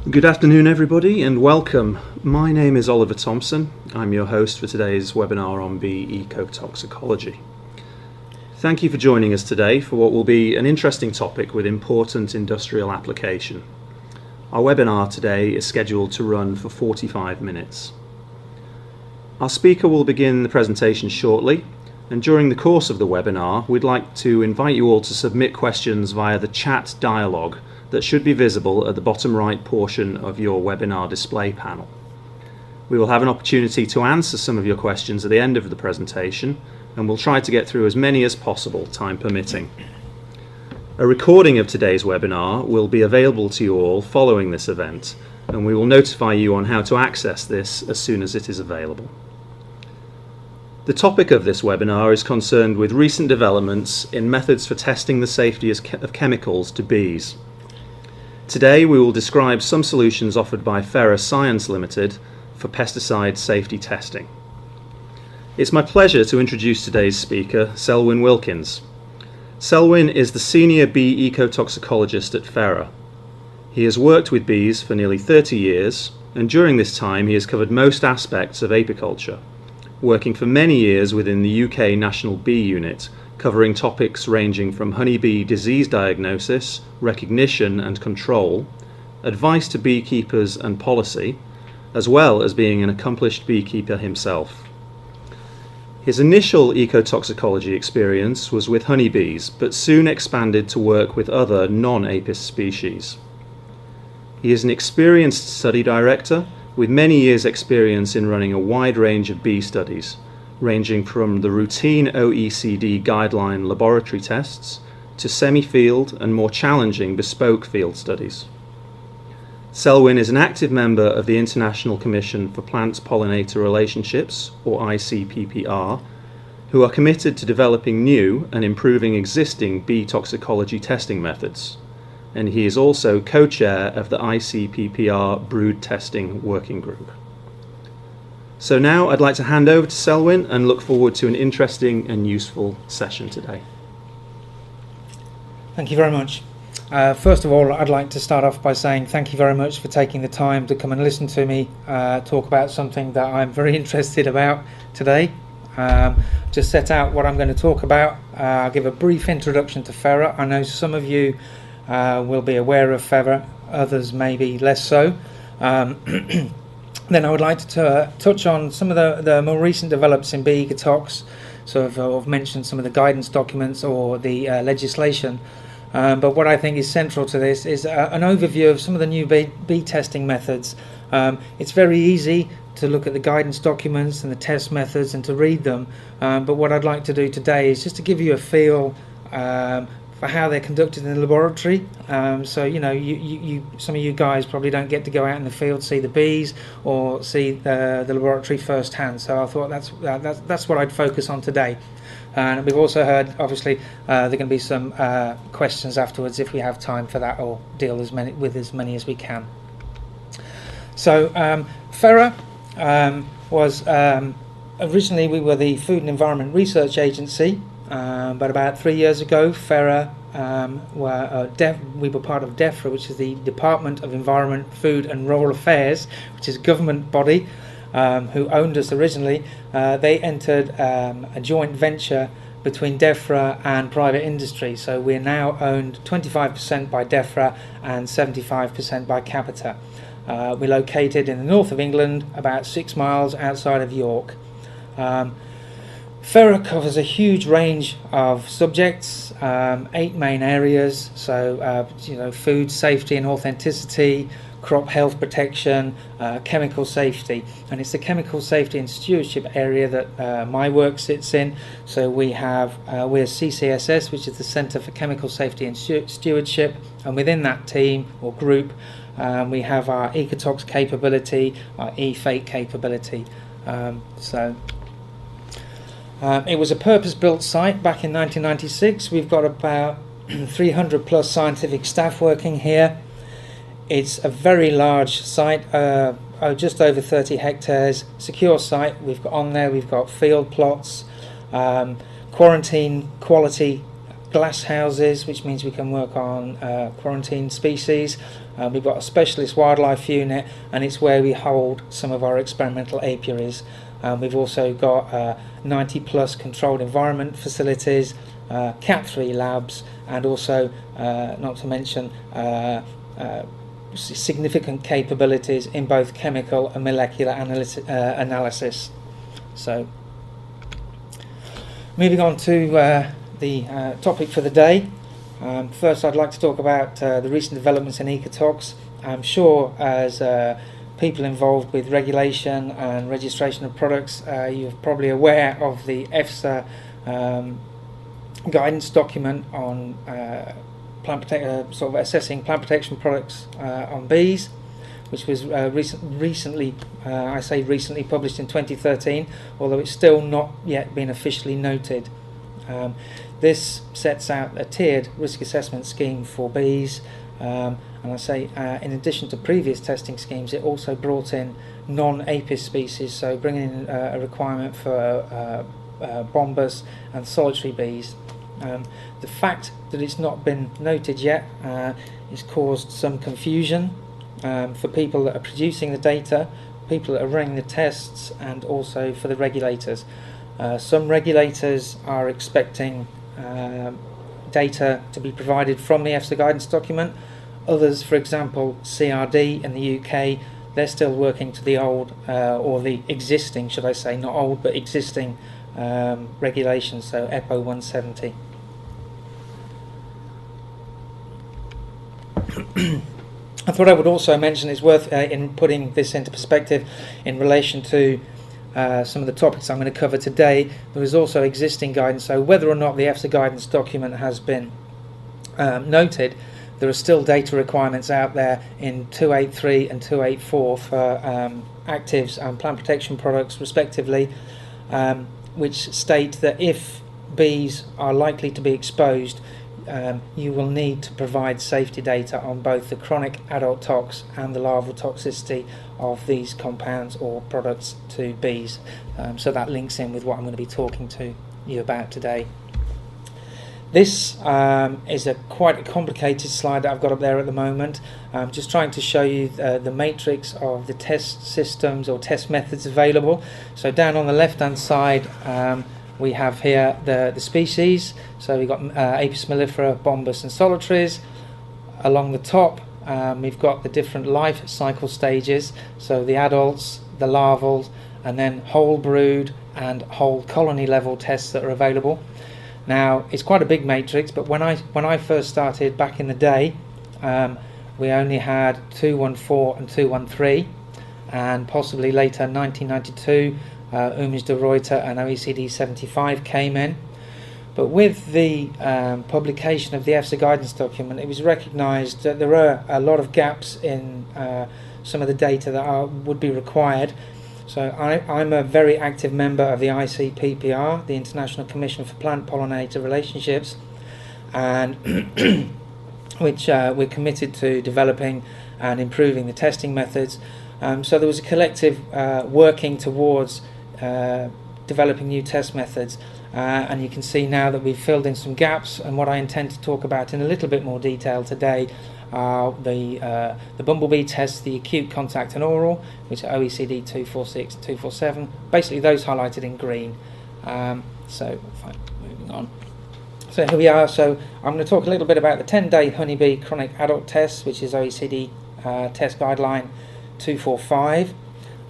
Good afternoon everybody and welcome. My name is Oliver Thompson. I'm your host for today's webinar on bee ecotoxicology. Thank you for joining us today for what will be an interesting topic with important industrial application. Our webinar today is scheduled to run for 45 minutes. Our speaker will begin the presentation shortly, and during the course of the webinar we'd like to invite you all to submit questions via the chat dialogue that should be visible at the bottom right portion of your webinar display panel. We will have an opportunity to answer some of your questions at the end of the presentation, and we'll try to get through as many as possible, time permitting. A recording of today's webinar will be available to you all following this event, and we will notify you on how to access this as soon as it is available. The topic of this webinar is concerned with recent developments in methods for testing the safety of chemicals to bees. Today we will describe some solutions offered by Fera Science Limited for pesticide safety testing. It's my pleasure to introduce today's speaker, Selwyn Wilkins. Selwyn is the Senior Bee Ecotoxicologist at Fera. He has worked with bees for nearly 30 years, and during this time he has covered most aspects of apiculture, working for many years within the UK National Bee Unit, covering topics ranging from honeybee disease diagnosis, recognition and control, advice to beekeepers and policy, as well as being an accomplished beekeeper himself. His initial ecotoxicology experience was with honeybees, but soon expanded to work with other non-apis species. He is an experienced study director with many years' experience in running a wide range of bee studies, ranging from the routine OECD guideline laboratory tests to semi-field and more challenging bespoke field studies. Selwyn is an active member of the International Commission for Plant-Pollinator Relationships, or ICPPR, who are committed to developing new and improving existing bee toxicology testing methods, and he is also co-chair of the ICPPR Brood Testing Working Group. So now I'd like to hand over to Selwyn and look forward to an interesting and useful session today. Thank you very much. First of all, I'd like to start off by saying thank you very much for taking the time to come and listen to me talk about something that I'm very interested about today. Just set out what I'm going to talk about. I'll give a brief introduction to Fera. I know some of you will be aware of Fera, others maybe less so. Then I would like to touch on some of the more recent developments in bee ecotox. So I've mentioned some of the guidance documents or the legislation. But what I think is central to this is an overview of some of the new bee testing methods. It's very easy to look at the guidance documents and the test methods and to read them. But what I'd like to do today is just to give you a feel for how they're conducted in the laboratory. So you know, some of you guys probably don't get to go out in the field, see the bees, or see the laboratory firsthand. So I thought that's what I'd focus on today. And we've also heard, obviously, there are going to be some questions afterwards if we have time for that, or deal with as many as we can. So Fera was originally, we were the Food and Environment Research Agency. But about 3 years ago, Fera we were part of DEFRA, which is the Department of Environment, Food and Rural Affairs, which is a government body who owned us originally. They entered a joint venture between DEFRA and private industry. So we're now owned 25% by DEFRA and 75% by Capita. We're located in the north of England, about 6 miles outside of York. Fera covers a huge range of subjects, 8 main areas, so food safety and authenticity, crop health protection, chemical safety, and it's the chemical safety and stewardship area that my work sits in. So we're CCSS, which is the Centre for Chemical Safety and Stewardship, and within that team or group we have our ecotox capability, our e-fake capability. It was a purpose-built site back in 1996. We've got about 300 plus scientific staff working here. It's a very large site, just over 30 hectares, secure site. We've got field plots, quarantine quality glass houses, which means we can work on quarantined species. We've got a specialist wildlife unit, and it's where we hold some of our experimental apiaries. We've also got 90 plus controlled environment facilities, Cat 3 labs, and also, not to mention, significant capabilities in both chemical and molecular analysis. So, moving on to the topic for the day. First, I'd like to talk about the recent developments in ecotox. I'm sure as people involved with regulation and registration of products, you're probably aware of the EFSA guidance document on sort of assessing plant protection products on bees, which was recently, I say recently, published in 2013, although it's still not yet been officially noted. This sets out a tiered risk assessment scheme for bees, and I say in addition to previous testing schemes, it also brought in non-apis species, so bringing in a requirement for bombus and solitary bees. The fact that it's not been noted yet has caused some confusion for people that are producing the data, people that are running the tests, and also for the regulators. Some regulators are expecting data to be provided from the EFSA guidance document. Others, for example CRD in the UK, they're still working to the old or the existing, should I say, not old but existing regulations, so EPO 170. I thought I would also mention it's worth in putting this into perspective in relation to some of the topics I'm going to cover today. There is also existing guidance, so whether or not the EFSA guidance document has been noted, there are still data requirements out there in 283 and 284 for actives and plant protection products respectively, which state that if bees are likely to be exposed, you will need to provide safety data on both the chronic adult tox and the larval toxicity of these compounds or products to bees. So that links in with what I'm going to be talking to you about today. This is quite a complicated slide that I've got up there at the moment. I'm just trying to show you the matrix of the test systems or test methods available. So down on the left hand side we have here the species, so we've got Apis mellifera, bombus and solitaries. Along the top we've got the different life cycle stages, so the adults, the larvals, and then whole brood and whole colony level tests that are available. Now it's quite a big matrix, but when I first started back in the day, we only had 214 and 213, and possibly later 1992 Umij de Ruyter and OECD 75 came in. But with the publication of the EFSA guidance document, it was recognised that there are a lot of gaps in some of the data that would be required. So I'm a very active member of the ICPPR, the International Commission for Plant Pollinator Relationships, and which we're committed to developing and improving the testing methods. So there was a collective working towards developing new test methods, and you can see now that we've filled in some gaps, and what I intend to talk about in a little bit more detail today are the bumblebee tests, the acute, contact and oral, which are OECD 246 and 247, basically those highlighted in green. So fine, moving on. So here we are. So I'm going to talk a little bit about the 10-day honeybee chronic adult test, which is OECD test guideline 245,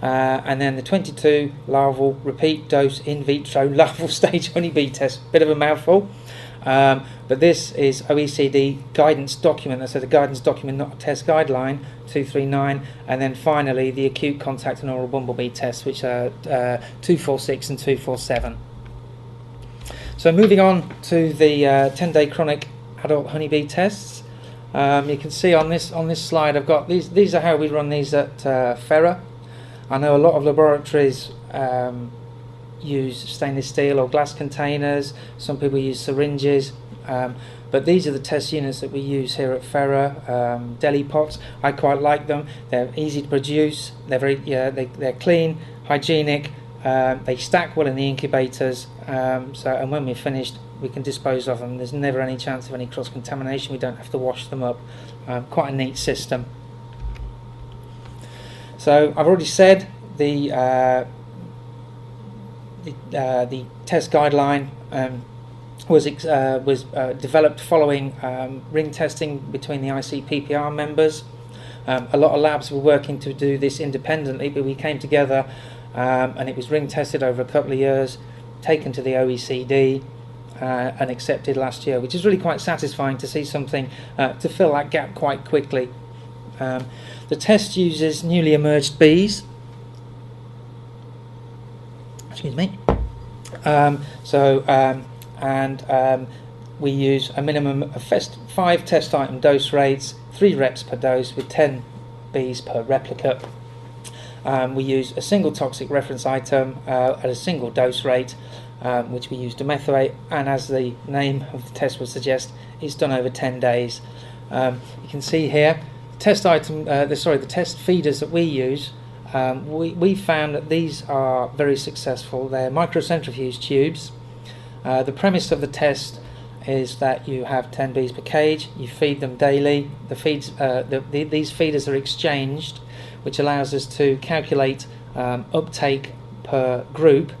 and then the 22 larval repeat dose in vitro larval stage honeybee test. Bit of a mouthful, but this is OECD guidance document. That's a guidance document, not a test guideline, 239, and then finally the acute contact and oral bumblebee test, which are 246 and 247. So moving on to the 10-day chronic adult honeybee tests. You can see on this slide I've got these are how we run these at Fera. I know a lot of laboratories use stainless steel or glass containers, some people use syringes, but these are the test units that we use here at Fera. Deli pots, I quite like them. They're easy to produce, they're very they're clean, hygienic, They stack well in the incubators, and when we're finished, we can dispose of them. There's never any chance of any cross-contamination. We don't have to wash them up. Quite a neat system. So I've already said the test guideline was developed following ring testing between the ICPPR members. A lot of labs were working to do this independently, but we came together and it was ring tested over a couple of years, taken to the OECD and accepted last year, which is really quite satisfying to see something to fill that gap quite quickly. The test uses newly emerged bees. Excuse me. We use a minimum of 5 test item dose rates, 3 reps per dose with 10 bees per replicate. We use a single toxic reference item at a single dose rate, which we use dimethylate, and as the name of the test would suggest, it's done over 10 days. You can see here the test feeders that we use. We found that these are very successful. They're microcentrifuge tubes. The premise of the test is that you have 10 bees per cage, you feed them daily. These feeders are exchanged, which allows us to calculate uptake per group.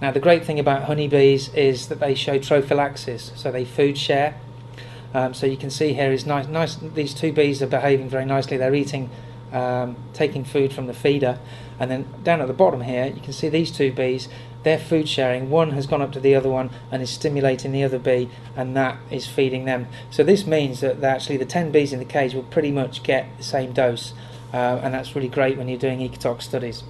Now the great thing about honeybees is that they show trophallaxis, so they food share. So you can see here is nice. These 2 bees are behaving very nicely. They're eating, taking food from the feeder, and then down at the bottom here you can see these 2 bees. They're food sharing. One has gone up to the other one and is stimulating the other bee, and that is feeding them. So this means that actually the 10 bees in the cage will pretty much get the same dose, and that's really great when you're doing ecotox studies.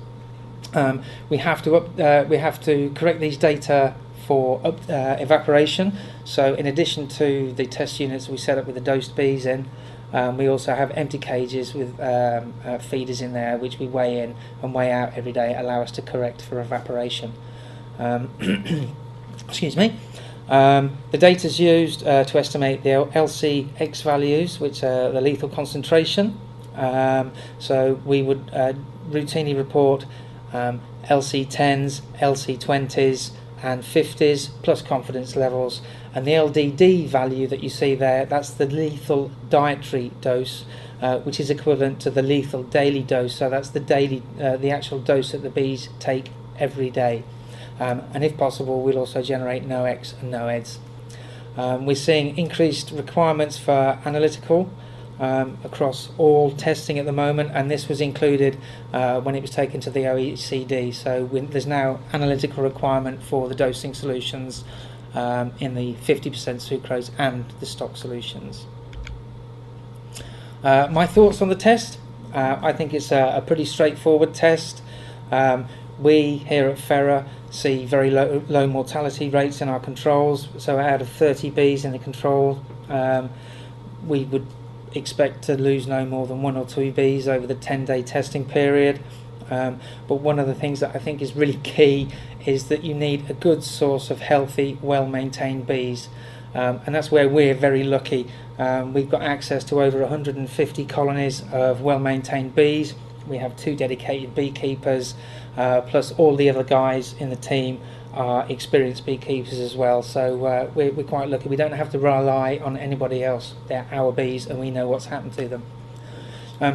We have to correct these data for evaporation. So in addition to the test units we set up with the dosed bees in, we also have empty cages with feeders in there, which we weigh in and weigh out every day, allow us to correct for evaporation. Excuse me. The data is used to estimate the LC-X values, which are the lethal concentration. So we would routinely report LC10s, LC20s and 50s plus confidence levels, and the LDD value that you see there, that's the lethal dietary dose, which is equivalent to the lethal daily dose. So that's the actual dose that the bees take every day. And if possible, we'll also generate NOx and NOEDs. We're seeing increased requirements for analytical across all testing at the moment, and this was included when it was taken to the OECD. So there's now analytical requirement for the dosing solutions in the 50% sucrose and the stock solutions. My thoughts on the test. I think it's a pretty straightforward test. We here at Fera see very low mortality rates in our controls. So out of 30 bees in the control, we would expect to lose no more than 1 or 2 bees over the 10-day testing period. But one of the things that I think is really key is that you need a good source of healthy, well-maintained bees. And that's where we're very lucky. We've got access to over 150 colonies of well-maintained bees. We have 2 dedicated beekeepers, plus all the other guys in the team are experienced beekeepers as well. So we're quite lucky. We don't have to rely on anybody else. They're our bees and we know what's happened to them.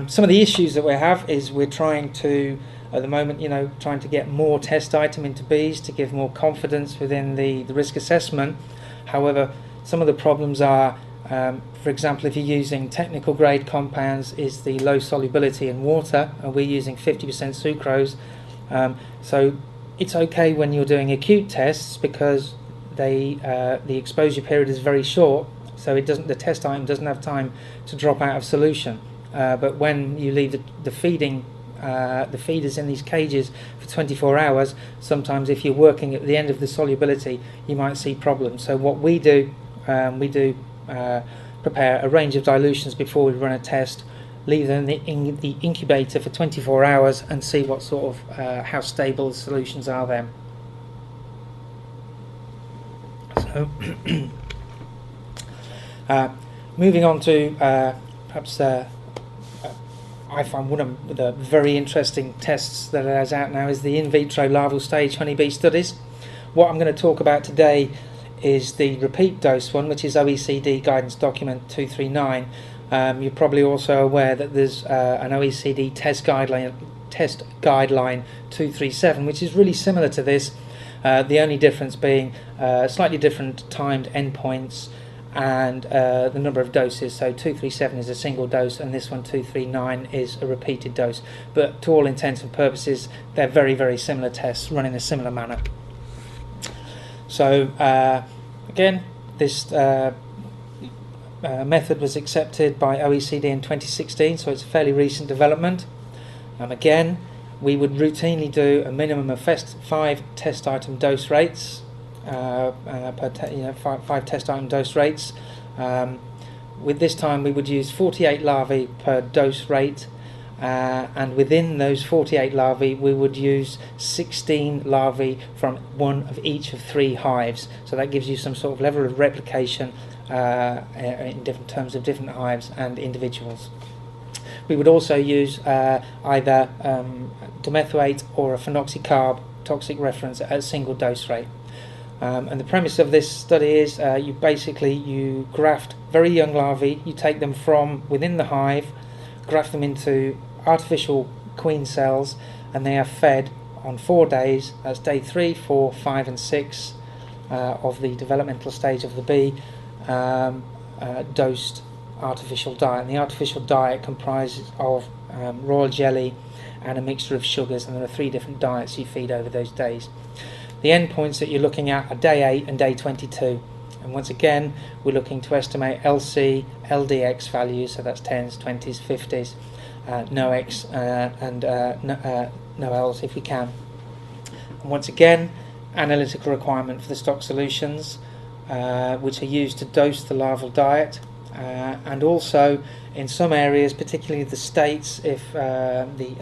Some of the issues that we have is we're trying to, at the moment, trying to get more test item into bees to give more confidence within the risk assessment. However, some of the problems are, for example, if you're using technical grade compounds, is the low solubility in water, and we're using 50% sucrose. So it's okay when you're doing acute tests because the exposure period is very short, so the test item doesn't have time to drop out of solution. But when you leave the feeders in these cages for 24 hours, sometimes if you're working at the end of the solubility, you might see problems. So what we do, prepare a range of dilutions before we run a test, leave them in the incubator for 24 hours and see what sort of how stable the solutions are then. So moving on to perhaps I find one of the very interesting tests that is out now is the in vitro larval stage honeybee studies. What I'm going to talk about today is the repeat dose one, which is OECD guidance document 239. You're probably also aware that there's an OECD test guideline 237, which is really similar to this. The only difference being slightly different timed endpoints and the number of doses. So 237 is a single dose, and this one 239 is a repeated dose. But to all intents and purposes, they're very, very similar tests run in a similar manner. So again, this method was accepted by OECD in 2016, so it's a fairly recent development. Again, we would routinely do a minimum of 5 test item dose rates. 5 test item dose rates. With this time we would use 48 larvae per dose rate, and within those 48 larvae we would use 16 larvae from one of each of 3 hives. So that gives you some sort of level of replication in different terms of different hives and individuals. We would also use either dimethoate or a phenoxycarb toxic reference at a single dose rate. And the premise of this study is you graft very young larvae, you take them from within the hive, graft them into artificial queen cells, and they are fed on 4 days, that's day 3, 4, 5 and 6 of the developmental stage of the bee, dosed artificial diet. And the artificial diet comprises of royal jelly and a mixture of sugars, and there are 3 different diets you feed over those days. The endpoints that you're looking at are day 8 and day 22, and once again we're looking to estimate LC, LDX values, so that's 10s, 20s, 50s, no X and no Ls if we can. And once again, analytical requirement for the stock solutions, which are used to dose the larval diet, and also in some areas, particularly the states, if the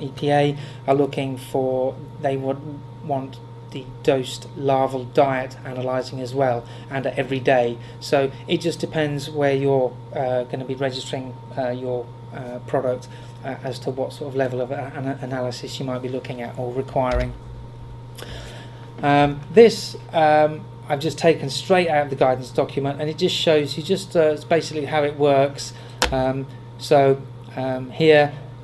EPA are looking for, they would want the dosed larval diet analysing as well, and every day. So it just depends where you're going to be registering your product as to what sort of level of analysis you might be looking at or requiring. This I've just taken straight out of the guidance document, and it just shows you it's basically how it works. Here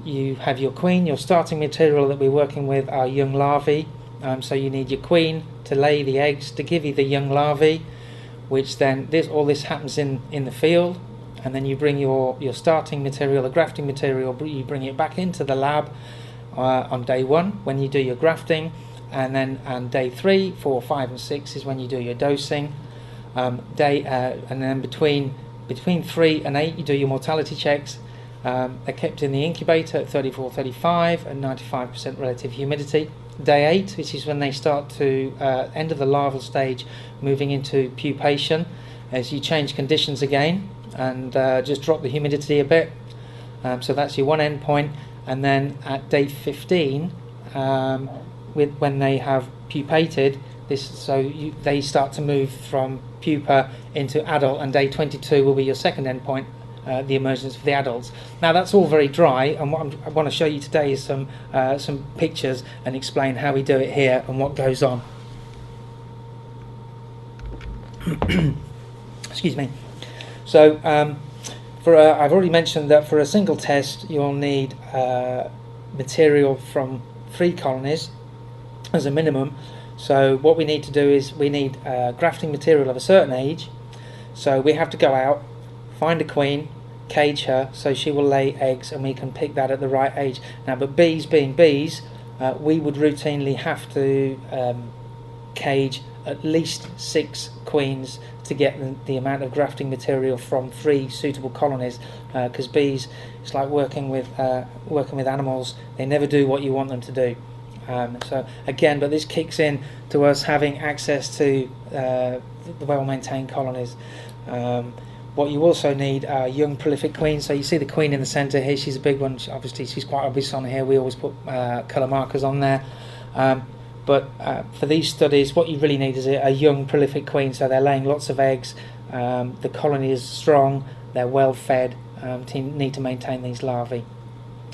you have your queen. Your starting material that we're working with are young larvae. So you need your queen to lay the eggs to give you the young larvae, which then all this happens in the field, and then you bring your starting material, the grafting material, you bring it back into the lab on day 1 when you do your grafting, and then on day 3, 4, 5 and 6 is when you do your dosing. And then between 3 and 8 you do your mortality checks. They're kept in the incubator at 34, 35 and 95% relative humidity. Day 8, which is when they start to end of the larval stage, moving into pupation, as you change conditions again and just drop the humidity a bit. So that's your one end point. And then at day 15, when they have pupated, they start to move from pupa into adult, and day 22 will be your second end point, the emergence of the adults. Now that's all very dry, and what I want to show you today is some pictures and explain how we do it here and what goes on. Excuse me. So I've already mentioned that for a single test you'll need material from 3 colonies as a minimum. So what we need to do is we need grafting material of a certain age. So we have to go out, find a queen, cage her so she will lay eggs, and we can pick that at the right age. Now, but bees being bees, we would routinely have to cage at least 6 queens to get the amount of grafting material from 3 suitable colonies, because bees, it's like working with animals. They never do what you want them to do. So again, but this kicks in to us having access to the well-maintained colonies. What you also need are young prolific queens. So you see the queen in the centre here, she's a big one. Obviously she's quite obvious on here. We always put colour markers on there. But for these studies, what you really need is a young prolific queen, so they're laying lots of eggs, the colony is strong, they're well fed, need to maintain these larvae.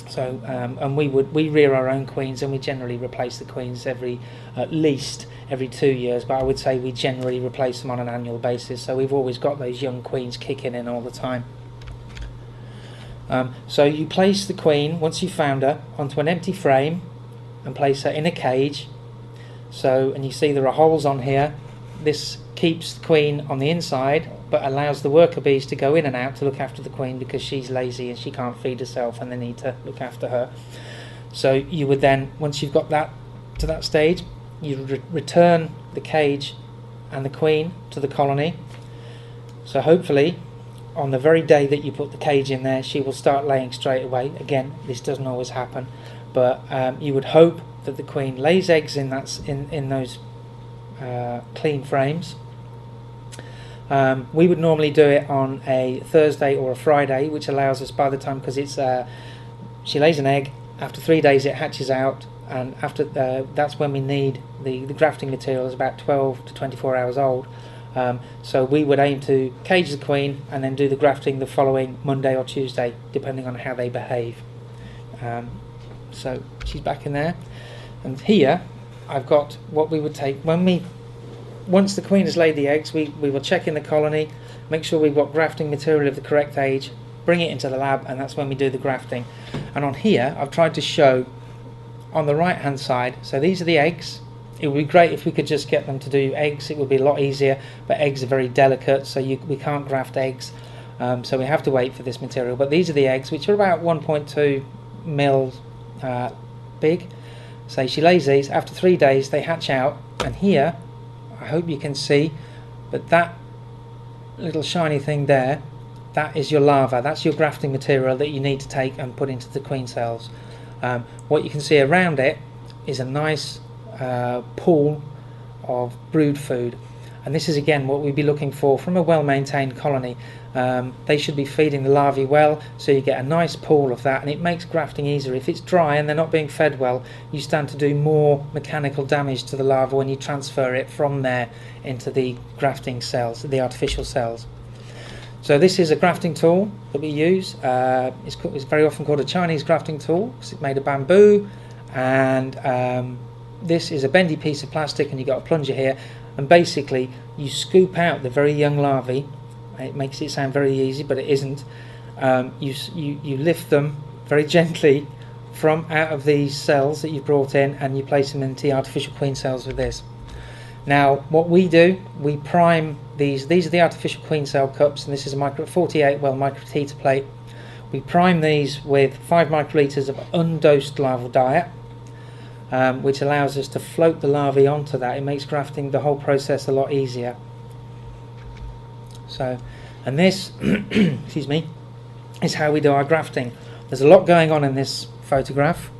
So and we rear our own queens, and we generally replace the queens at least every 2 years, but I would say we generally replace them on an annual basis, so we've always got those young queens kicking in all the time. So you place the queen, once you've found her, onto an empty frame and place her in a cage. So, and you see there are holes on here. This keeps the queen on the inside but allows the worker bees to go in and out to look after the queen, because she's lazy and she can't feed herself and they need to look after her. So you would then, once you've got that to that stage, you return the cage and the queen to the colony. So hopefully on the very day that you put the cage in there, she will start laying straight away. Again, this doesn't always happen, but you would hope that the queen lays eggs in those clean frames. We would normally do it on a Thursday or a Friday, which allows us, by the time, because it's she lays an egg, after 3 days it hatches out, and after that's when we need the grafting material is about 12 to 24 hours old. So we would aim to cage the queen and then do the grafting the following Monday or Tuesday, depending on how they behave. So she's back in there, and here I've got what we would take once the queen has laid the eggs. We will check in the colony, make sure we've got grafting material of the correct age, bring it into the lab, and that's when we do the grafting. And on here I've tried to show on the right hand side, so these are the eggs. It would be great if we could just get them to do eggs, it would be a lot easier, but eggs are very delicate, so we can't graft eggs, so we have to wait for this material. But these are the eggs, which are about 1.2 mil big. So she lays these, after 3 days they hatch out, and here, I hope you can see, but that little shiny thing there, that is your larva, that's your grafting material that you need to take and put into the queen cells. What you can see around it is a nice pool of brood food, and this is again what we'd be looking for from a well-maintained colony. They should be feeding the larvae well, so you get a nice pool of that, and it makes grafting easier. If it's dry and they're not being fed well, you stand to do more mechanical damage to the larva when you transfer it from there into the grafting cells, the artificial cells. So this is a grafting tool that we use. It's very often called a Chinese grafting tool because it's made of bamboo, and this is a bendy piece of plastic, and you've got a plunger here, and basically you scoop out the very young larvae. It makes it sound very easy, but it isn't. You lift them very gently from out of these cells that you've brought in, and you place them into the artificial queen cells with this. Now what we do, we prime these are the artificial queen cell cups, and this is a 48 well microteater plate. We prime these with 5 microliters of undosed larval diet, which allows us to float the larvae onto that. It makes grafting, the whole process, a lot easier. So, and this excuse me, is how we do our grafting. There's a lot going on in this photograph.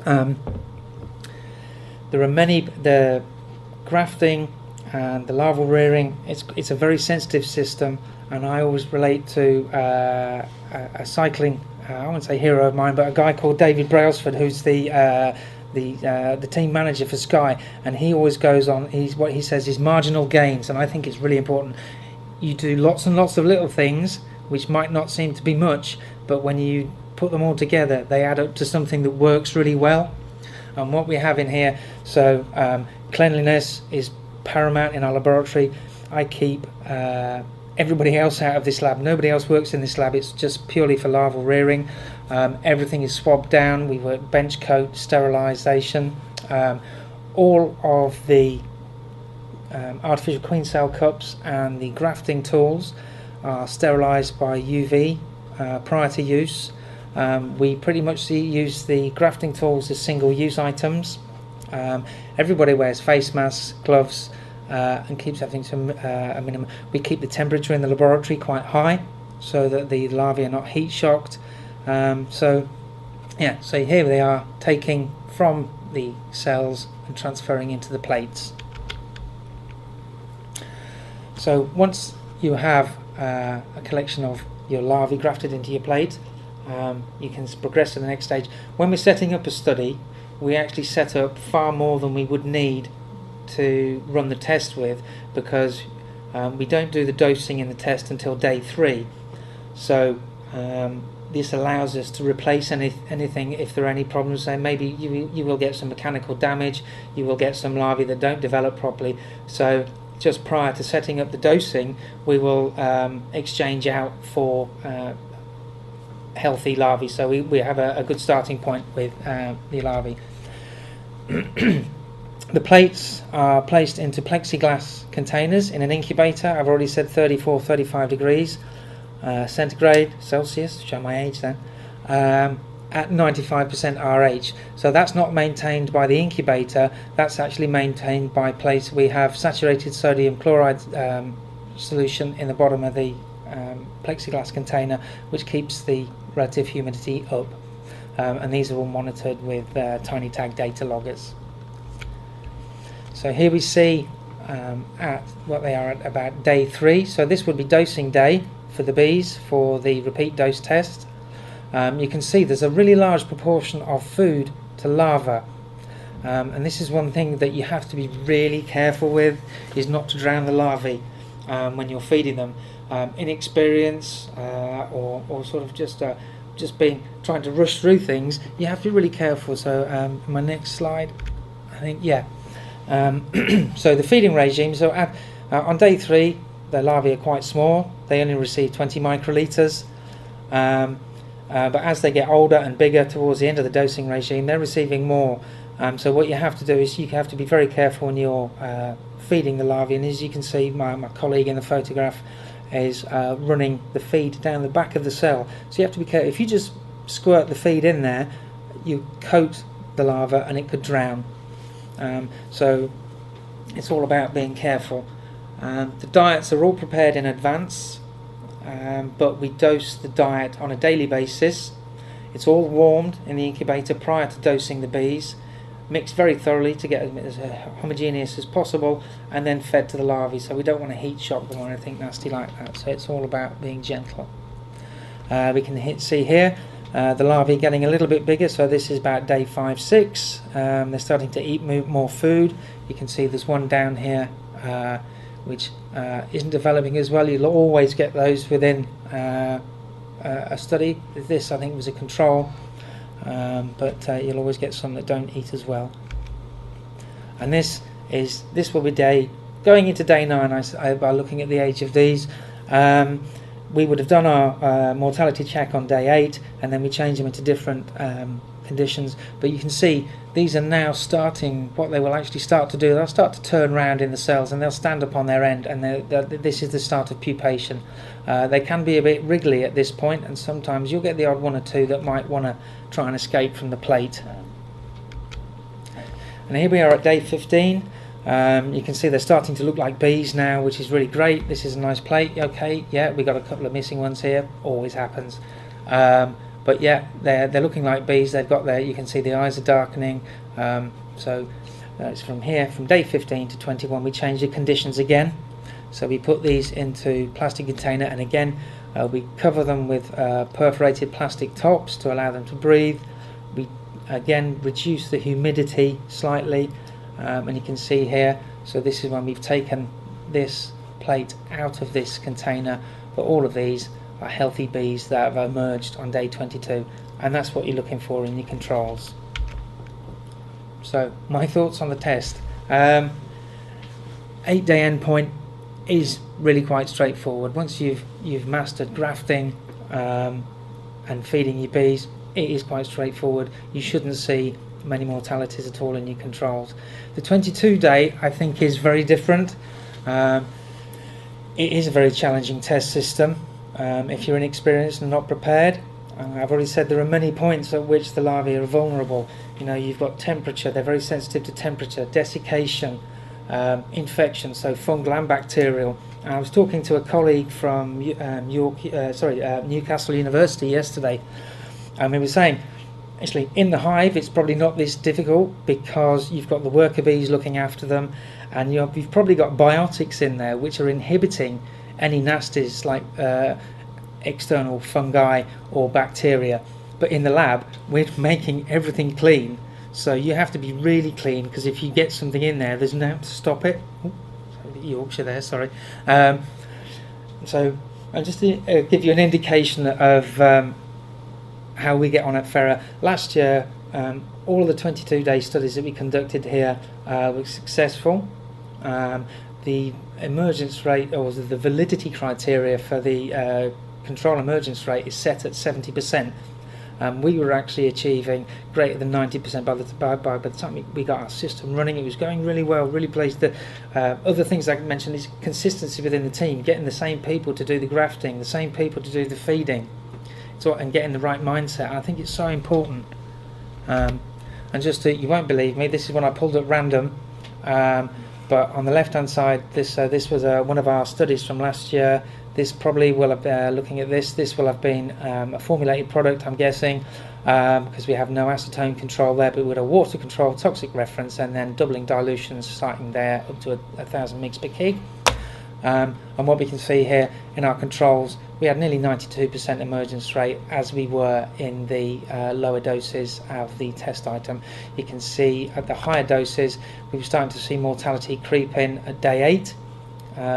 There are the grafting and the larval rearing, it's a very sensitive system, and I always relate to a cycling, I won't say hero of mine, but a guy called David Brailsford, who's the team manager for Sky, and he always goes on, what he says is marginal gains, and I think it's really important. You do lots and lots of little things which might not seem to be much, but when you put them all together they add up to something that works really well. And what we have in here, so cleanliness is paramount in our laboratory. I keep everybody else out of this lab. Nobody else works in this lab. It's just purely for larval rearing. Everything is swabbed down. We work bench coat, sterilisation. All of the artificial queen cell cups and the grafting tools are sterilised by UV prior to use. We pretty much use the grafting tools as single-use items. Everybody wears face masks, gloves, and keeps everything to a minimum. We keep the temperature in the laboratory quite high so that the larvae are not heat shocked. So here they are, taking from the cells and transferring into the plates. So once you have a collection of your larvae grafted into your plate, you can progress to the next stage. When we're setting up a study, we actually set up far more than we would need to run the test with, because we don't do the dosing in the test until day 3. So This allows us to replace anything if there are any problems. So maybe you will get some mechanical damage, you will get some larvae that don't develop properly. So just prior to setting up the dosing, we will exchange out for healthy larvae. So we have a good starting point with the larvae. The plates are placed into plexiglass containers in an incubator. I've already said 34-35 degrees centigrade Celsius, show my age then, at 95% RH. So that's not maintained by the incubator, that's actually maintained by place. We have saturated sodium chloride solution in the bottom of the plexiglass container, which keeps the relative humidity up. And these are all monitored with tiny tag data loggers. So here we see at what they are at about day 3. So this would be dosing day for the bees for the repeat dose test. You can see there's a really large proportion of food to larva, and this is one thing that you have to be really careful with, is not to drown the larvae when you're feeding them. Inexperience or sort of just trying to rush through things, you have to be really careful. So my next slide, I think, yeah. So the feeding regime, so on day 3 the larvae are quite small, they only receive 20 microliters, but as they get older and bigger towards the end of the dosing regime, they're receiving more. So what you have to do is you have to be very careful when you're feeding the larvae, and as you can see, my colleague in the photograph is running the feed down the back of the cell. So you have to be careful. If you just squirt the feed in there, you coat the larva and it could drown. So it's all about being careful. The diets are all prepared in advance, but we dose the diet on a daily basis. It's all warmed in the incubator prior to dosing the bees, mixed very thoroughly to get as homogeneous as possible, and then fed to the larvae. So we don't want to heat shock them or anything nasty like that. So it's all about being gentle. We can see here the larvae getting a little bit bigger. So this is about day 5-6. They're starting to eat more food. You can see there's one down here which isn't developing as well. You'll always get those within a study. This, I think, was a control, but you'll always get some that don't eat as well. And this will be going into day 9. By looking at the age of these, we would have done our mortality check on day 8, and then we change them into different conditions. But you can see these are now starting, what they will actually start to do, they'll start to turn round in the cells and they'll stand up on their end, and this is the start of pupation. They can be a bit wriggly at this point, and sometimes you'll get the odd one or two that might want to try and escape from the plate. And here we are at day 15. You can see they're starting to look like bees now, which is really great. This is a nice plate. Okay, yeah, we got a couple of missing ones here, always happens. But yeah, they're looking like bees. They've got you can see the eyes are darkening. So it's from here, from day 15 to 21, we change the conditions again. So we put these into plastic container, and again we cover them with perforated plastic tops to allow them to breathe. We again reduce the humidity slightly, and you can see here, so this is when we've taken this plate out of this container, but all of these are healthy bees that have emerged on day 22, and that's what you're looking for in your controls. So my thoughts on the test. 8-day endpoint is really quite straightforward. Once you've mastered grafting and feeding your bees, it is quite straightforward. You shouldn't see many mortalities at all in your controls. The 22-day I think is very different. It is a very challenging test system. If you're inexperienced and not prepared, I've already said there are many points at which the larvae are vulnerable. You know, you've got temperature, they're very sensitive to temperature, desiccation, infection, so fungal and bacterial. And I was talking to a colleague from Newcastle University yesterday, and he was saying, actually, in the hive it's probably not this difficult because you've got the worker bees looking after them, and you've probably got biotics in there which are inhibiting any nasties like external fungi or bacteria. But in the lab we're making everything clean, so you have to be really clean, because if you get something in there, there's no to stop it. Ooh, Yorkshire there, sorry. So And just to give you an indication of how we get on at Fera, last year all of the 22-day studies that we conducted here were successful. The emergence rate, or the validity criteria for the control emergence rate, is set at 70%. We were actually achieving greater than 90% by the time we got our system running. It was going really well, really pleased. The other things I mentioned is consistency within the team, getting the same people to do the grafting, the same people to do the feeding, and getting the right mindset. I think it's so important. And just to, you won't believe me, this is one I pulled at random, but on the left hand side, this was one of our studies from last year. This probably will have, looking at this will have been a formulated product, I'm guessing, because we have no acetone control there, but with a water control toxic reference, and then doubling dilutions starting there up to 1,000 mg per kg. And what we can see here in our controls, we had nearly 92% emergence rate, as we were in the lower doses of the test item. You can see at the higher doses we were starting to see mortality creep in at day 8,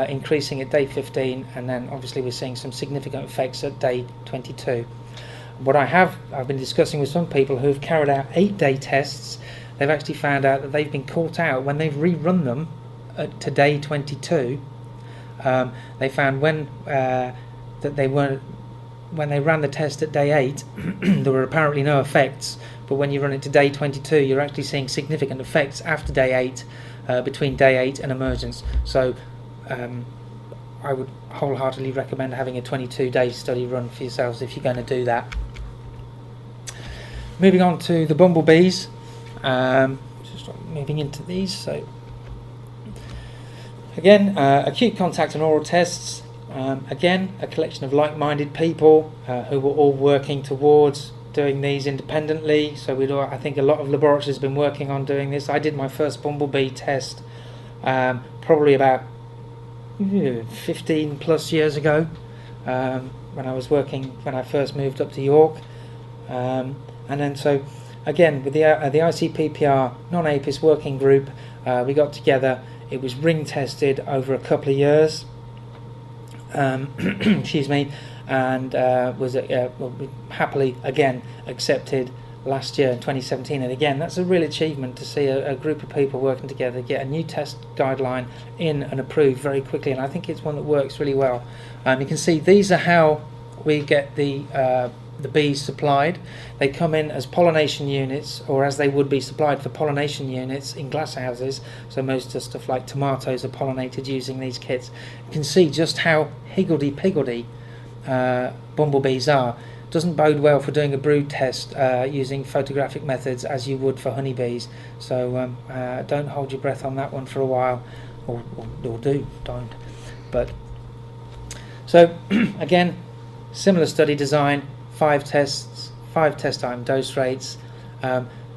increasing at day 15, and then obviously we're seeing some significant effects at day 22. What I've been discussing with some people who have carried out 8-day tests, they've actually found out that they've been caught out when they've rerun them to day 22. They found when they ran the test at day 8, there were apparently no effects, but when you run it to day 22, you're actually seeing significant effects after day 8, between day 8 and emergence. So I would wholeheartedly recommend having a 22-day study run for yourselves if you're going to do that. Moving on to the bumblebees, just moving into these. So again, acute contact and oral tests. Again, a collection of like-minded people who were all working towards doing these independently. So I think a lot of laboratories have been working on doing this. I did my first bumblebee test probably about 15 plus years ago, when I first moved up to York, and then so again with the ICPPR non-APIS working group, we got together. It was ring tested over a couple of years, excuse me, and was happily again accepted last year in 2017. And again, that's a real achievement to see a group of people working together get a new test guideline in and approved very quickly, and I think it's one that works really well. You can see these are how we get the bees supplied. They come in as pollination units, or as they would be supplied for pollination units in glass houses. So most of stuff like tomatoes are pollinated using these kits. You can see just how higgledy-piggledy bumblebees are. Doesn't bode well for doing a brood test using photographic methods as you would for honeybees. So don't hold your breath on that one for a while, or don't. But so again, similar study design, 5 tests, 5 test item dose rates,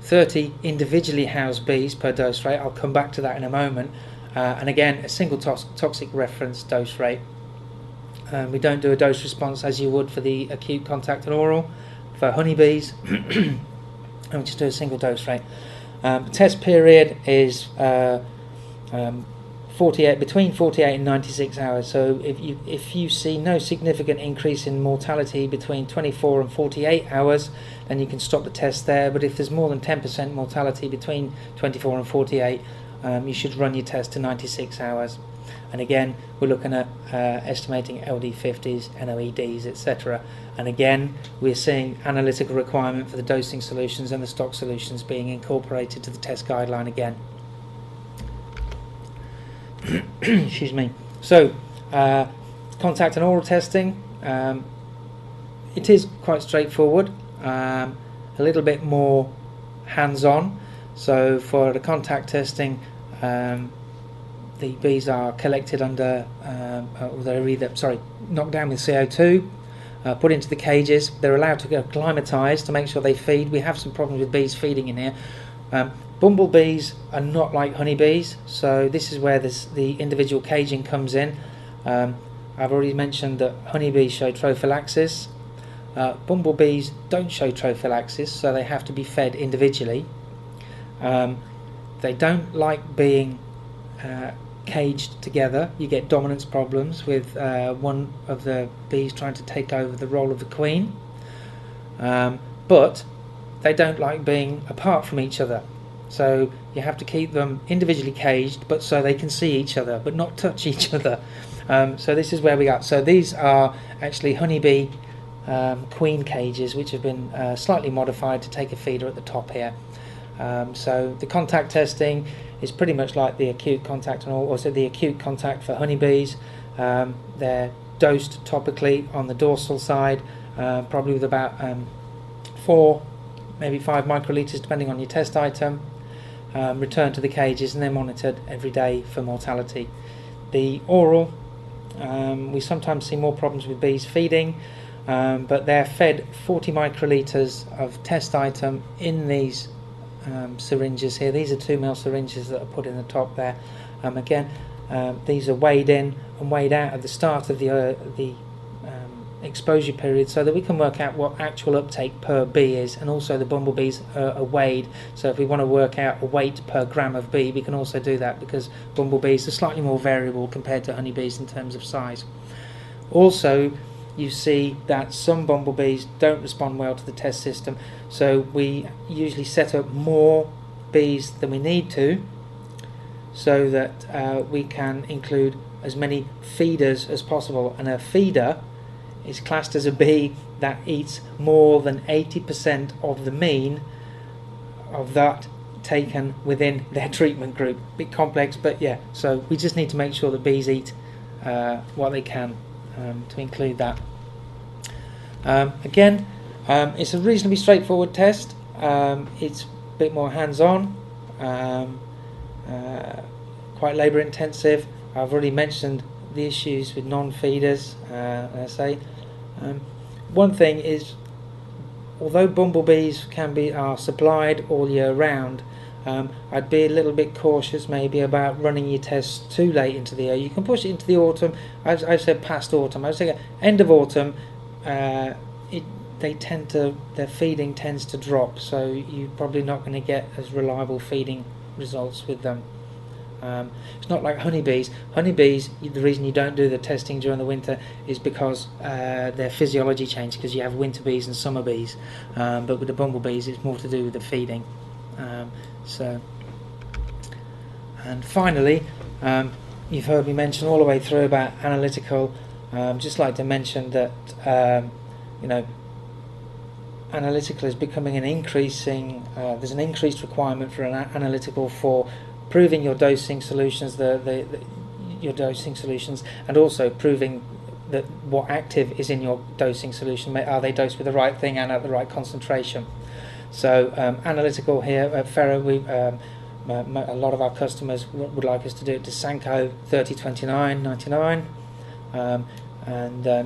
30 individually housed bees per dose rate. I'll come back to that in a moment. And again, a single toxic reference dose rate. We don't do a dose response as you would for the acute contact and oral for honeybees, and we just do a single dose rate. The test period is 48, between 48 and 96 hours. So if you see no significant increase in mortality between 24 and 48 hours, then you can stop the test there. But if there's more than 10% mortality between 24 and 48, you should run your test to 96 hours. And again, we're looking at estimating LD50s, NOEDs, etc. And again, we're seeing analytical requirement for the dosing solutions and the stock solutions being incorporated to the test guideline again. Excuse me. So, contact and oral testing, it is quite straightforward, a little bit more hands-on. So for the contact testing, the bees are collected under, they're either knocked down with CO2, put into the cages. They're allowed to go acclimatise to make sure they feed. We have some problems with bees feeding in here. Bumblebees are not like honeybees, so this is where the individual caging comes in. I've already mentioned that honeybees show trophallaxis. Bumblebees don't show trophallaxis, so they have to be fed individually. They don't like being caged together, you get dominance problems with one of the bees trying to take over the role of the queen. But they don't like being apart from each other. So you have to keep them individually caged, but so they can see each other, but not touch each other. So this is where we are. So these are actually honeybee queen cages, which have been slightly modified to take a feeder at the top here. So the contact testing is pretty much like the acute contact, and also the acute contact for honeybees. They're dosed topically on the dorsal side, probably with about 4, maybe 5 microliters, depending on your test item. Returned to the cages and they're monitored every day for mortality. The oral, we sometimes see more problems with bees feeding, but they're fed 40 microliters of test item in these syringes here. These are 2 ml syringes that are put in the top there. Again, these are weighed in and weighed out at the start of the exposure period, so that we can work out what actual uptake per bee is, and also the bumblebees are weighed, so if we want to work out a weight per gram of bee, we can also do that, because bumblebees are slightly more variable compared to honeybees in terms of size. Also, you see that some bumblebees don't respond well to the test system, so we usually set up more bees than we need to, so that we can include as many feeders as possible. And a feeder is classed as a bee that eats more than 80% of the mean of that taken within their treatment group. Bit complex, but yeah, so we just need to make sure that bees eat what they can to include that. Again, it's a reasonably straightforward test. It's a bit more hands-on, quite labour intensive. I've already mentioned the issues with non-feeders, I say. One thing is, although bumblebees are supplied all year round, I'd be a little bit cautious maybe about running your tests too late into the year. You can push it into the autumn. I've said past autumn. I was saying end of autumn. Their feeding tends to drop, so you're probably not going to get as reliable feeding results with them. It's not like honeybees. Honeybees, the reason you don't do the testing during the winter is because their physiology changes, because you have winter bees and summer bees. But with the bumblebees, it's more to do with the feeding. And finally, you've heard me mention all the way through about analytical. Just like to mention that analytical is becoming an increasing. There's an increased requirement for an analytical for proving your dosing solutions, your dosing solutions, and also proving that what active is in your dosing solution. Are they dosed with the right thing and at the right concentration? So analytical here at Fera, a lot of our customers would like us to do it to Sanko 302999,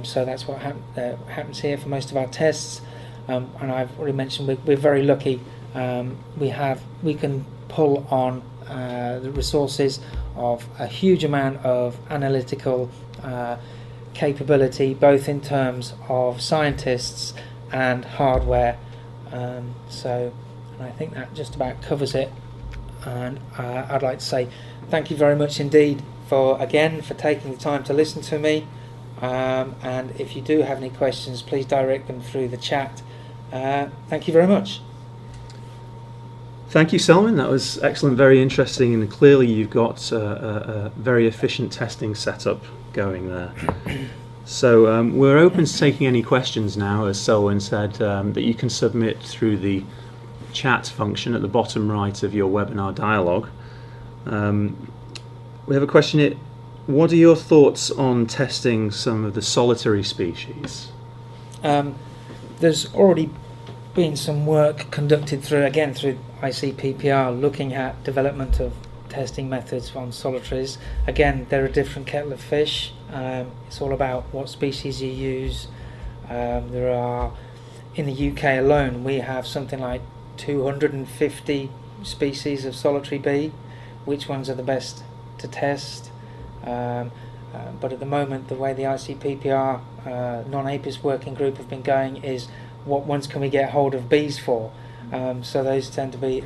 so that's what happens here for most of our tests. And I've already mentioned we're very lucky. We can pull on the resources of a huge amount of analytical capability, both in terms of scientists and hardware. So I think that just about covers it. And I'd like to say thank you very much indeed for taking the time to listen to me. And if you do have any questions, please direct them through the chat. Thank you very much. Thank you, Selwyn. That was excellent, very interesting, and clearly you've got a very efficient testing setup going there. So we're open to taking any questions now, as Selwyn said, that you can submit through the chat function at the bottom right of your webinar dialogue. We have a question here. What are your thoughts on testing some of the solitary species? There's already been some work conducted through ICPPR looking at development of testing methods on solitaries. Again, they're a different kettle of fish. It's all about what species you use. There are, in the UK alone, we have something like 250 species of solitary bee. Which ones are the best to test? But at the moment, the way the ICPPR non-APIS working group have been going is what ones can we get hold of bees for? So those tend to be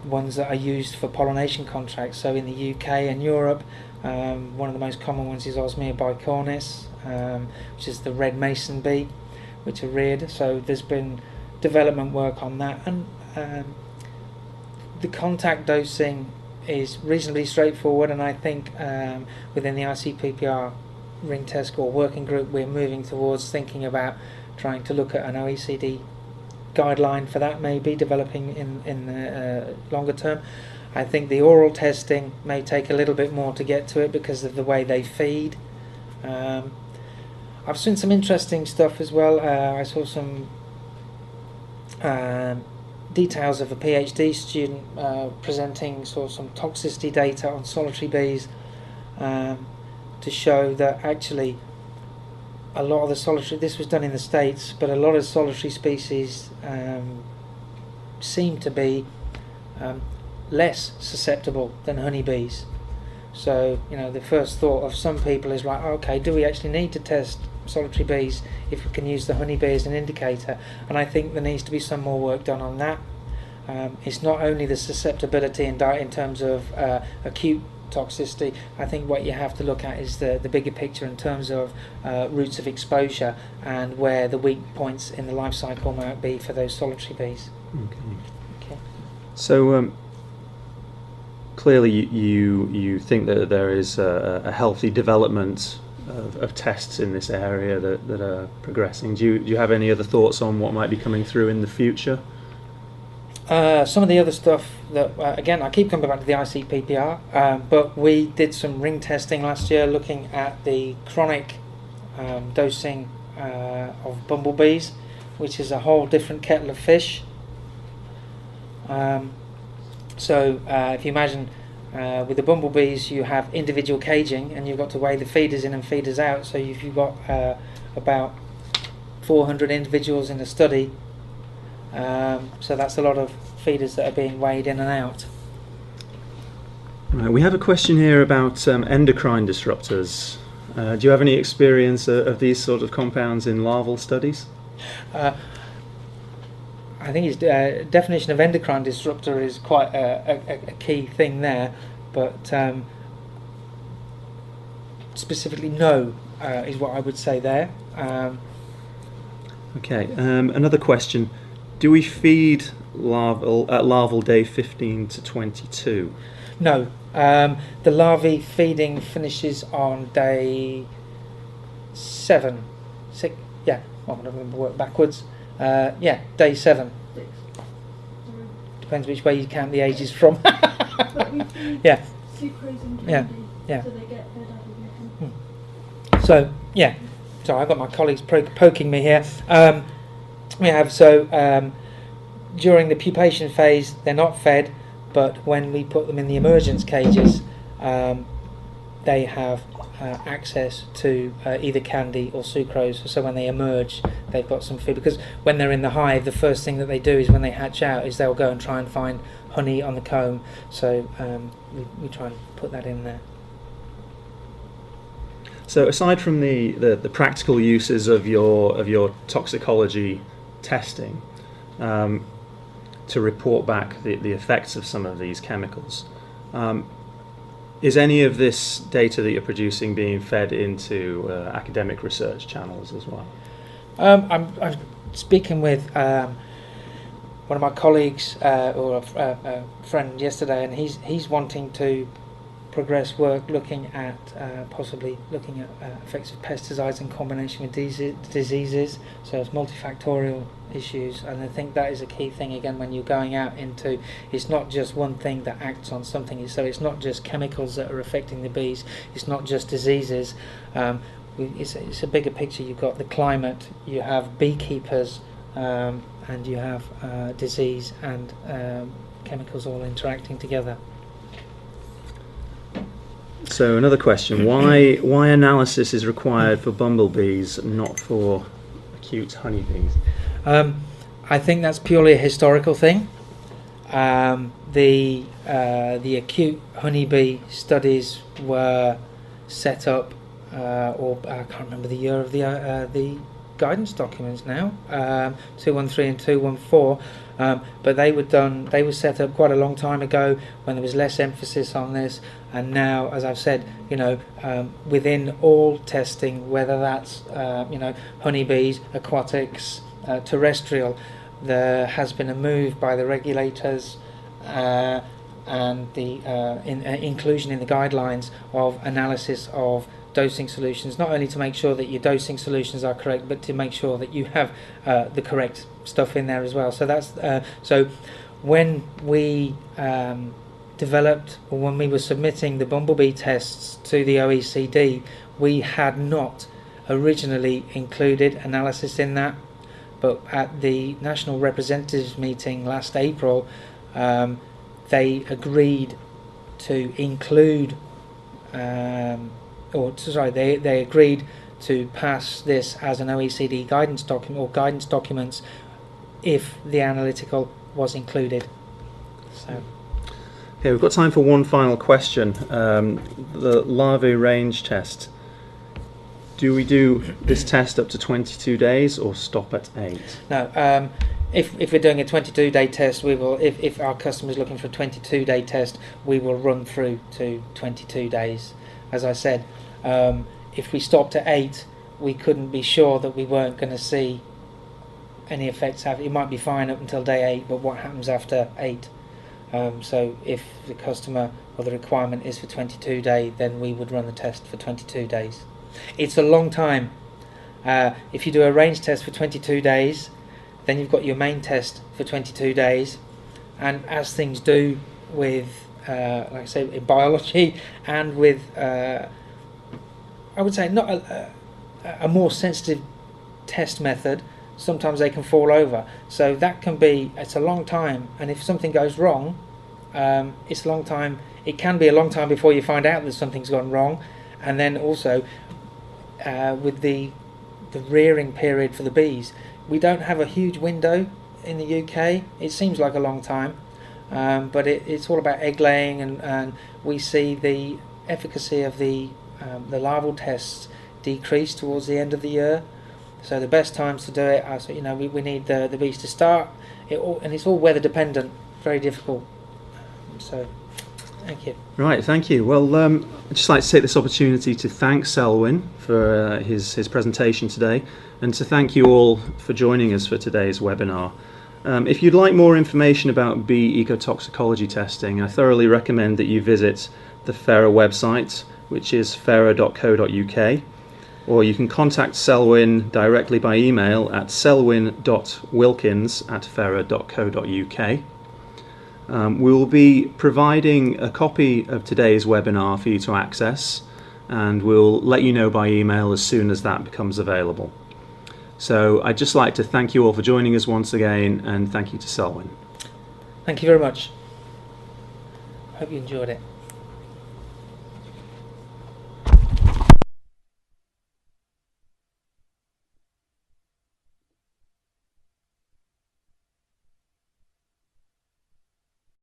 ones that are used for pollination contracts. So in the UK and Europe, One of the most common ones is Osmia bicornis, which is the red mason bee, which are reared. So there's been development work on that, and the contact dosing is reasonably straightforward, and I think within the ICPPR ring test score working group we're moving towards thinking about trying to look at an OECD guideline for that, maybe developing in the longer term. I think the oral testing may take a little bit more to get to it because of the way they feed. I've seen some interesting stuff as well. I saw some details of a PhD student presenting some toxicity data on solitary bees to show that actually a lot of the solitary, this was done in the States, but a lot of solitary species seem to be less susceptible than honeybees. So, the first thought of some people is like, okay, do we actually need to test solitary bees if we can use the honeybee as an indicator? And I think there needs to be some more work done on that. It's not only the susceptibility in terms of acute toxicity. I think what you have to look at is the bigger picture in terms of routes of exposure and where the weak points in the life cycle might be for those solitary bees. Okay. So clearly you think that there is a healthy development of tests in this area that are progressing. Do you have any other thoughts on what might be coming through in the future? Some of the other stuff that, again, I keep coming back to the ICPPR, but we did some ring testing last year looking at the chronic dosing of bumblebees, which is a whole different kettle of fish. So if you imagine with the bumblebees you have individual caging and you've got to weigh the feeders in and feeders out, so if you've got about 400 individuals in a study, so that's a lot of feeders that are being weighed in and out. Right, we have a question here about endocrine disruptors. Do you have any experience of these sort of compounds in larval studies? I think his definition of endocrine disruptor is quite a key thing there, but specifically no is what I would say there. Okay, another question. Do we feed larval day 15 to 22? No. The larvae feeding finishes on day 7. Yeah, I'm going to work backwards. Day 7. Depends which way you count the ages from. Yeah. Yeah. Yeah. So they get fed out. So, yeah. Sorry, I've got my colleagues poking me here. We have, during the pupation phase, they're not fed, but when we put them in the emergence cages, they have access to either candy or sucrose. So when they emerge, they've got some food, because when they're in the hive, the first thing that they do is when they hatch out is they'll go and try and find honey on the comb. So we try and put that in there. So aside from the practical uses of your toxicology testing to report back the effects of some of these chemicals, is any of this data that you're producing being fed into academic research channels as well? I'm speaking with one of my colleagues or a friend yesterday, and he's wanting to progress work looking at possibly looking at effects of pesticides in combination with diseases, so it's multifactorial issues. And I think that is a key thing again when you're going out into, it's not just one thing that acts on something, so it's not just chemicals that are affecting the bees, it's not just diseases, it's a bigger picture. You've got the climate, you have beekeepers, and you have disease and chemicals all interacting together. So another question, why analysis is required for bumblebees, not for acute honeybees? I think that's purely a historical thing. The acute honeybee studies were set up, or I can't remember the year of the guidance documents now, 213 and 214, but they were set up quite a long time ago when there was less emphasis on this, and now, as I've said, within all testing, whether that's honeybees, aquatics, terrestrial, there has been a move by the regulators and the inclusion in the guidelines of analysis of dosing solutions, not only to make sure that your dosing solutions are correct, but to make sure that you have the correct stuff in there as well. So that's so when we developed, or when we were submitting the bumblebee tests to the OECD, we had not originally included analysis in that, but at the National Representatives meeting last April, they agreed to include, they agreed to pass this as an OECD guidance document, or guidance documents, if the analytical was included. So. Okay, we've got time for one final question. The larvae range test. Do we do this test up to 22 days or stop at 8? No. If we're doing a 22-day test, we will. If our customer is looking for a 22-day test, we will run through to 22 days. As I said, if we stopped at 8, we couldn't be sure that we weren't going to see any effects. It might be fine up until day 8, but what happens after 8? So if the customer or the requirement is for 22 days, then we would run the test for 22 days. It's a long time. If you do a range test for 22 days, then you've got your main test for 22 days, and as things do with, like I say, in biology, and with, I would say, not a more sensitive test method, sometimes they can fall over. So that can be, it's a long time, and if something goes wrong, it's a long time. It can be a long time before you find out that something's gone wrong, and then also with the rearing period for the bees, we don't have a huge window in the UK. It seems like a long time, but it's all about egg laying, and we see the efficacy of the larval tests decrease towards the end of the year. So the best times to do it are, we need the bees to start, and it's all weather dependent, very difficult. So, thank you. Right, thank you. Well, I'd just like to take this opportunity to thank Selwyn for his presentation today, and to thank you all for joining us for today's webinar. If you'd like more information about bee ecotoxicology testing, I thoroughly recommend that you visit the Fera website, which is fera.co.uk, or you can contact Selwyn directly by email at selwyn.wilkins@fera.co.uk. We will be providing a copy of today's webinar for you to access, and we'll let you know by email as soon as that becomes available. So I'd just like to thank you all for joining us once again, and thank you to Selwyn. Thank you very much. Hope you enjoyed it.